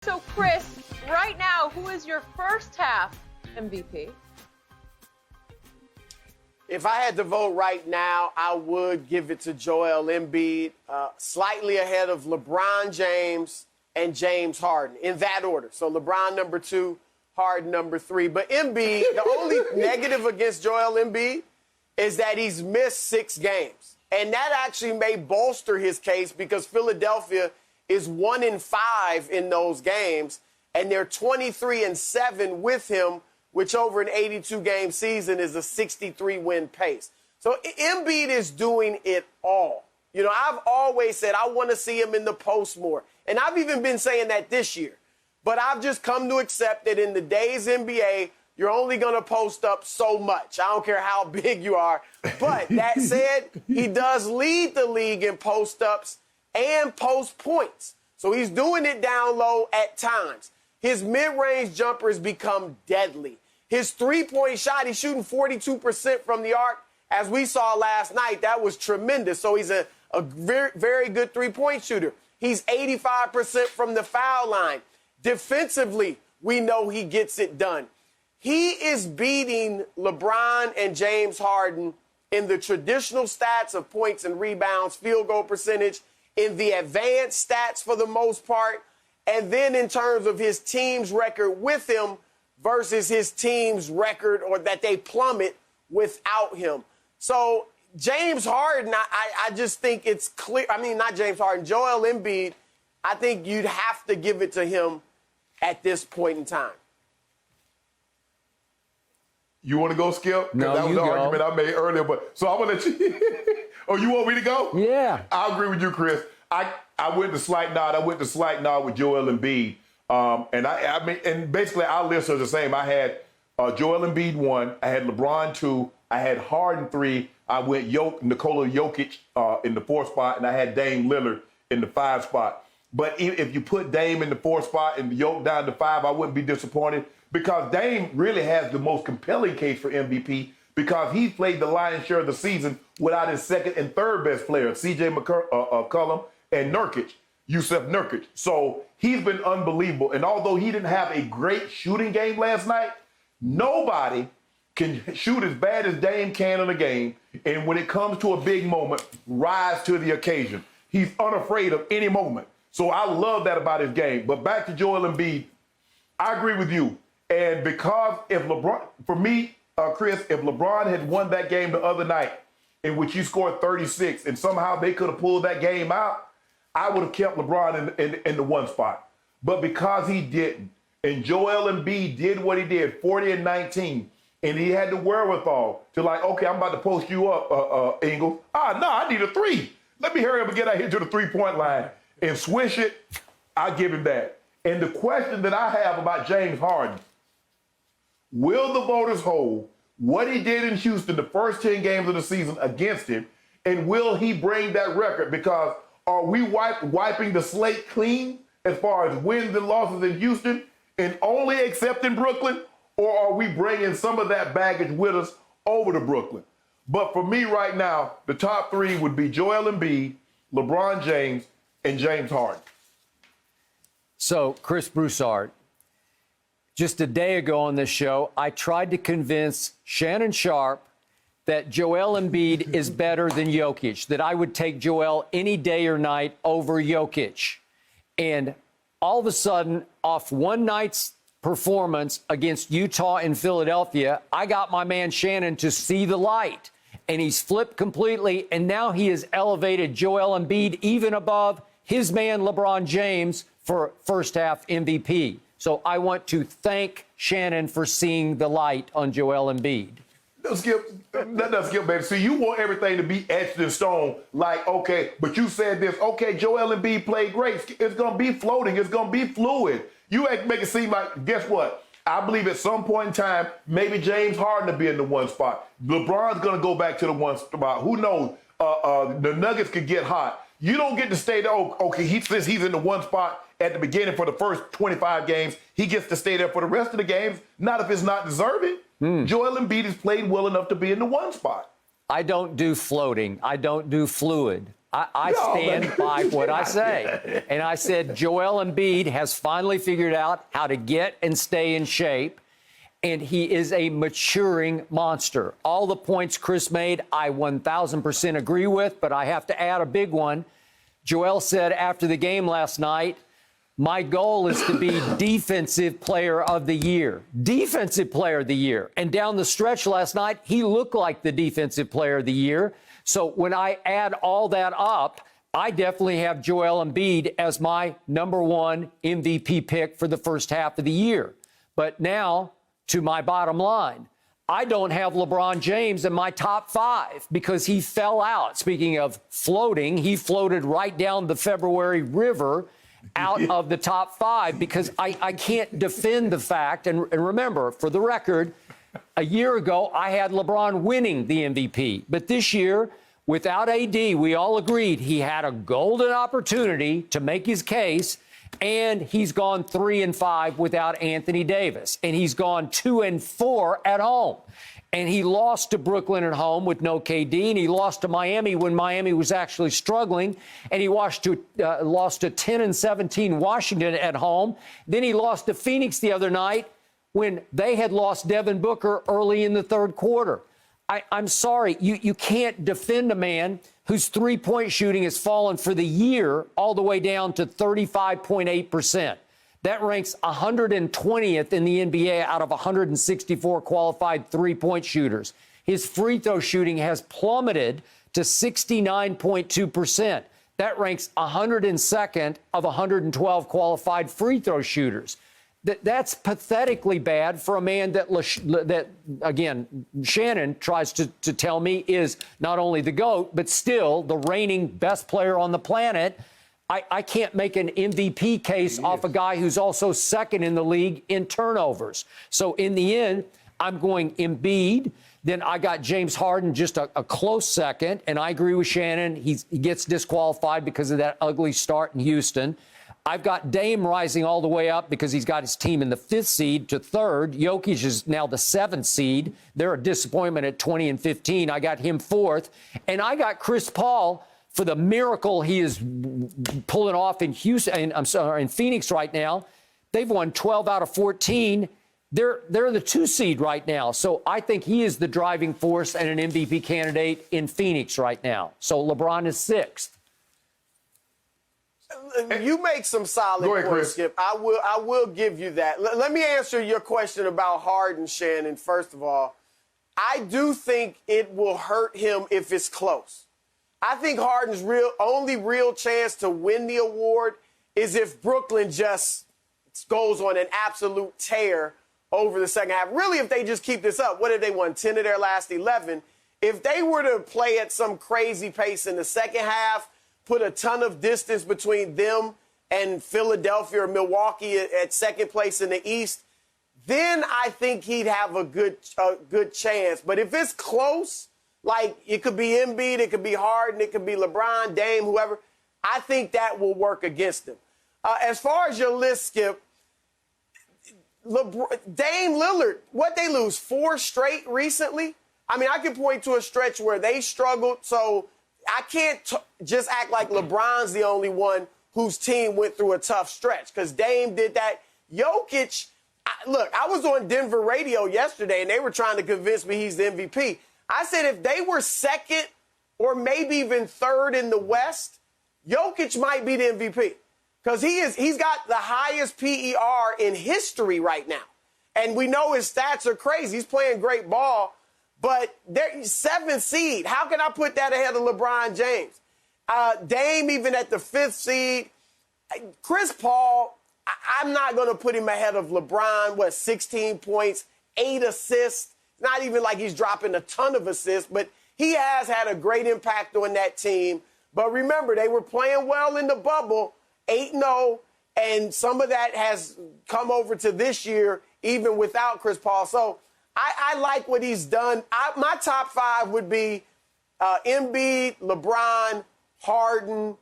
So, Chris, right now, who is your first half MVP? If I had to vote right now, I would give it to Joel Embiid, slightly ahead of LeBron James and James Harden, in that order. So LeBron number 2, Harden number 3. But Embiid, the only negative against Joel Embiid is that he's missed 6 games. And that actually may bolster his case because Philadelphia is 1-5 in those games, and they're 23-7 with him, which over an 82-game season is a 63-win pace. So Embiid is doing it all. You know, I've always said I want to see him in the post more, and I've even been saying that this year. But I've just come to accept that in today's NBA, you're only going to post up so much. I don't care how big you are. But that said, he does lead the league in post-ups and post points. So he's doing it down low at times. His mid-range jumper has become deadly. His three-point shot, he's shooting 42% from the arc. As we saw last night, that was tremendous. So he's a very, very good three-point shooter. He's 85% from the foul line. Defensively, we know he gets it done. He is beating LeBron and James Harden in the traditional stats of points and rebounds, field goal percentage, in the advanced stats for the most part, and then in terms of his team's record with him versus his team's record or that they plummet without him. So James Harden, I just think it's clear. I mean, not James Harden, Joel Embiid, I think you'd have to give it to him at this point in time. You want to go, Skip? No, that was the go. argument I made earlier. But so I'm going to let you. Oh, you want me to go? Yeah. I agree with you, Chris. I went to slight nod. I went to slight nod with Joel Embiid. And I mean, and basically our lists are the same. I had Joel Embiid 1. I had LeBron 2. I had Harden 3. I went Nikola Jokic in the 4th spot, and I had Dame Lillard in the 5 spot. But if you put Dame in the 4th spot and Jokic down to 5, I wouldn't be disappointed because Dame really has the most compelling case for MVP because he's played the lion's share of the season without his 2nd and 3rd best players, C.J. McCollum and Yusuf Nurkic. So he's been unbelievable. And although he didn't have a great shooting game last night, nobody can shoot as bad as Dame can in a game. And when it comes to a big moment, rise to the occasion. He's unafraid of any moment. So I love that about his game. But back to Joel Embiid, I agree with you. And because if LeBron, for me, Chris, if LeBron had won that game the other night in which he scored 36 and somehow they could have pulled that game out, I would have kept LeBron in the 1 spot. But because he didn't, and Joel Embiid did what he did, 40 and 19, and he had the wherewithal to like, okay, I'm about to post you up, Ingles. No, I need a 3. Let me hurry up and get out here to the 3-point line and swish it. I give him that. And the question that I have about James Harden, will the voters hold what he did in Houston the first 10 games of the season against him, and will he bring that record? Because are we wiping the slate clean as far as wins and losses in Houston and only accepting Brooklyn, or are we bringing some of that baggage with us over to Brooklyn? But for me right now, the top 3 would be Joel Embiid, LeBron James, and James Harden. So, Chris Broussard, just a day ago on this show, I tried to convince Shannon Sharpe that Joel Embiid is better than Jokic, that I would take Joel any day or night over Jokic. And all of a sudden, off one night's performance against Utah and Philadelphia, I got my man Shannon to see the light. And he's flipped completely, and now he has elevated Joel Embiid even above his man LeBron James for first half MVP. So I want to thank Shannon for seeing the light on Joel Embiid. That doesn't Skip, baby. See, you want everything to be etched in stone. Like, okay, but you said this. Okay, Joel Embiid played great. It's going to be floating. It's going to be fluid. You make it seem like, guess what? I believe at some point in time, maybe James Harden will be in the 1 spot. LeBron's going to go back to the 1 spot. Who knows? The Nuggets could get hot. You don't get to stay there. Okay, since he's in the 1 spot at the beginning for the first 25 games, he gets to stay there for the rest of the games. Not if it's not deserving. Joel Embiid has played well enough to be in the 1 spot. I don't do floating. I don't do fluid. I stand by what I say. And I said Joel Embiid has finally figured out how to get and stay in shape, and he is a maturing monster. All the points Chris made, I 1,000% agree with, but I have to add a big one. Joel said after the game last night, my goal is to be Defensive Player of the Year. Defensive Player of the Year. And down the stretch last night, he looked like the Defensive Player of the Year. So when I add all that up, I definitely have Joel Embiid as my #1 MVP pick for the first half of the year. But now, to my bottom line, I don't have LeBron James in my top 5 because he fell out. Speaking of floating, he floated right down the February River out of the top 5 because I can't defend the fact. And remember, for the record, a year ago, I had LeBron winning the MVP. But this year, without AD, we all agreed he had a golden opportunity to make his case, and he's gone 3-5 without Anthony Davis. And he's gone 2-4 at home. And he lost to Brooklyn at home with no KD, and he lost to Miami when Miami was actually struggling, and he lost to 10-17 Washington at home. Then he lost to Phoenix the other night when they had lost Devin Booker early in the third quarter. I'm sorry, you can't defend a man whose three-point shooting has fallen for the year all the way down to 35.8%. That ranks 120th in the NBA out of 164 qualified three-point shooters. His free throw shooting has plummeted to 69.2%. That ranks 102nd of 112 qualified free throw shooters. That's pathetically bad for a man that again, Shannon tries to tell me is not only the GOAT, but still the reigning best player on the planet. I can't make an MVP case off a guy who's also second in the league in turnovers. So in the end, I'm going Embiid. Then I got James Harden just a close second. And I agree with Shannon. He gets disqualified because of that ugly start in Houston. I've got Dame rising all the way up because he's got his team in the 5th seed to 3rd. Jokic is now the 7th seed. They're a disappointment at 20-15. I got him 4th. And I got Chris Paul for the miracle he is pulling off in Houston. In Phoenix right now. They've won 12 out of 14. They're the 2 seed right now. So I think he is the driving force and an MVP candidate in Phoenix right now. So LeBron is 6th. You make some solid points, Skip. I will give you that. Let me answer your question about Harden, Shannon. First of all, I do think it will hurt him if it's close. I think Harden's only real chance to win the award is if Brooklyn just goes on an absolute tear over the second half. Really, if they just keep this up, what if they won 10 of their last 11? If they were to play at some crazy pace in the second half, put a ton of distance between them and Philadelphia or Milwaukee at second place in the East, then I think he'd have a good chance. But if it's close, like it could be Embiid, it could be Harden, it could be LeBron, Dame, whoever, I think that will work against him. As far as your list, Skip, Dame Lillard, what they lose, 4 straight recently? I mean, I can point to a stretch where they struggled, so I can't just act like LeBron's the only one whose team went through a tough stretch because Dame did that. Jokic, look, I was on Denver radio yesterday, and they were trying to convince me he's the MVP. I said if they were second or maybe even third in the West, Jokic might be the MVP because he's got the highest PER in history right now. And we know his stats are crazy. He's playing great ball. But they're 7th seed. How can I put that ahead of LeBron James? Dame even at the 5th seed. Chris Paul, I'm not going to put him ahead of LeBron. 16 points, 8 assists. Not even like he's dropping a ton of assists, but he has had a great impact on that team. But remember, they were playing well in the bubble, 8-0, and some of that has come over to this year, even without Chris Paul. So I like what he's done. My top 5 would be Embiid, LeBron, Harden,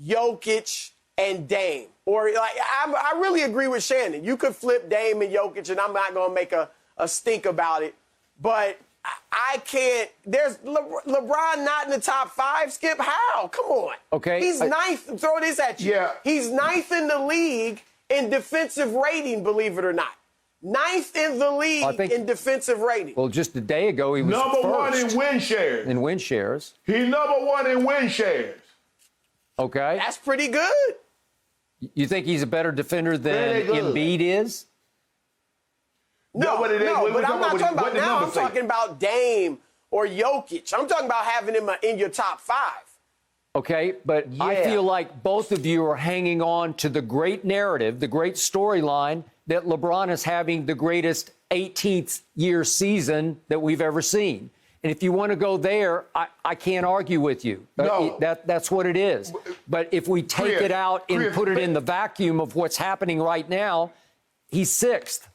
Jokic, and Dame. Or I really agree with Shannon. You could flip Dame and Jokic, and I'm not going to make a stink about it. But I can't. There's LeBron not in the top 5. Skip, how? Come on. Okay. He's ninth. Throw this at you. Yeah. He's ninth in the league in defensive rating, believe it or not. Ninth in the league in defensive rating. Well, just a day ago, he was Number one first in win shares. in win shares. He's number one in win shares. Okay. That's pretty good. You think he's a better defender than Very good. Embiid is? No, but but I'm not talking about now. I'm talking about Dame or Jokic. I'm talking about having him in your top 5. Okay, but I Yeah. feel like both of you are hanging on to the great narrative, the great storyline that LeBron is having the greatest 18th year season that we've ever seen. And if you want to go there, I can't argue with you. No. That's what it is. But if we take Chris, it out and Chris, put it in the vacuum of what's happening right now, he's 6th.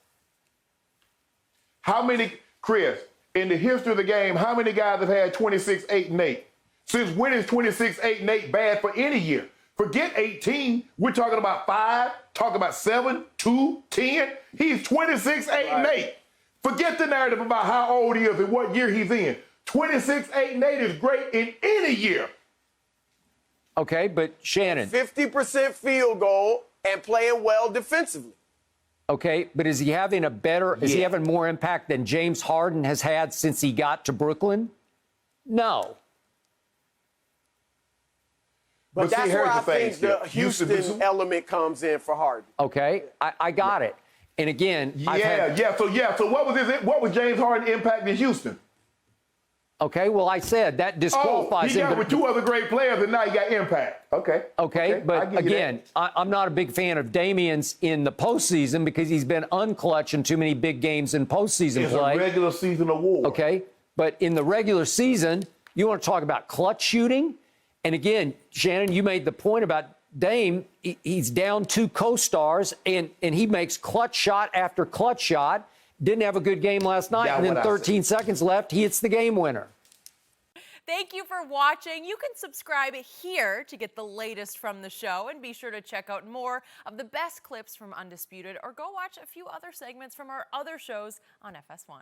How many, Chris, in the history of the game, how many guys have had 26, 8, and 8? Since when is 26, 8, and 8 bad for any year? Forget 18. We're talking about 5, talking about 7, 2, 10. He's 26, 8, and 8. Forget the narrative about how old he is and what year he's in. 26, 8, and 8 is great in any year. Okay, but Shannon. 50% field goal and playing well defensively. Okay, but is he having is he having more impact than James Harden has had since he got to Brooklyn? No. But see, that's here's where I the thing, think the Houston element comes in for Harden. Okay, I got it. And again, So what was James Harden's impact in Houston? Okay, well, I said that disqualifies he him. got with 2 other great players, and now he got impact. Okay, but again, I'm not a big fan of Damian's in the postseason because he's been unclutch in too many big games in postseason play. It's a regular season award. Okay, but in the regular season, you want to talk about clutch shooting? And again, Shannon, you made the point about Dame. He's down 2 co-stars, and he makes clutch shot after clutch shot. Didn't have a good game last night, and then 13 seconds left, he hits the game winner. Thank you for watching. You can subscribe here to get the latest from the show, and be sure to check out more of the best clips from Undisputed, or go watch a few other segments from our other shows on FS1.